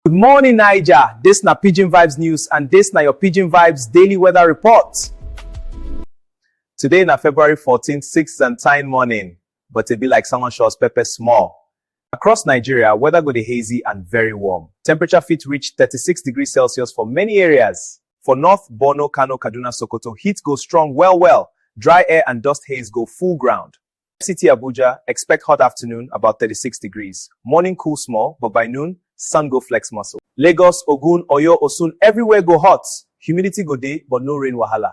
Good morning, Niger. This na Pidgin Vibes News and this na your Pidgin Vibes Daily Weather Report. Today na February 14th, 6th and 10 morning, but it be like someone shows pepper small. Across Nigeria, weather go dey hazy and very warm. Temperature fit reach 36 degrees Celsius for many areas. For North, Borno, Kano, Kaduna, Sokoto, heat go strong well. Dry air and dust haze go full ground. City Abuja, expect hot afternoon, about 36 degrees. Morning cool small, but by noon, sun go flex muscle. Lagos, Ogun, Oyo, Osun, everywhere go hot. Humidity go dey, but no rain wahala.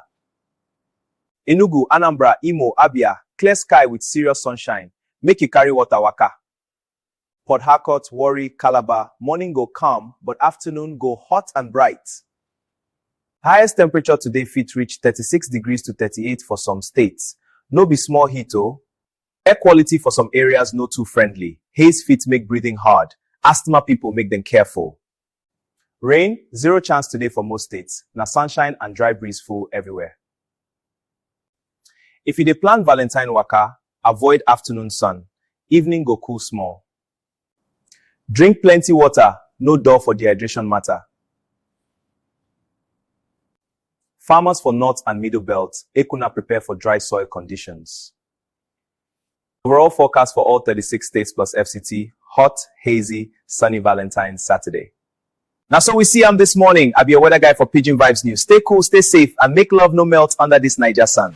Enugu, Anambra, Imo, Abia, clear sky with serious sunshine. Make you carry water waka. Port Harcourt, Warri, Calabar, morning go calm, but afternoon go hot and bright. Highest temperature today fit reach 36 degrees to 38 for some states. No be small heat oh. Air quality for some areas no too friendly. Haze fit make breathing hard. Asthma people make them careful. Rain, zero chance today for most states. Na sunshine and dry breeze full everywhere. If you dey plan Valentine waka, avoid afternoon sun. Evening go cool small. Drink plenty water, no dull for dehydration matter. Farmers for North and Middle Belt, Ekuna prepare for dry soil conditions. Overall forecast for all 36 states plus FCT, hot, hazy, sunny Valentine's Saturday. Now so we see I'm this morning. I'll be your weather guy for Pidgin Vibes News. Stay cool, stay safe, and make love no melt under this Niger sun.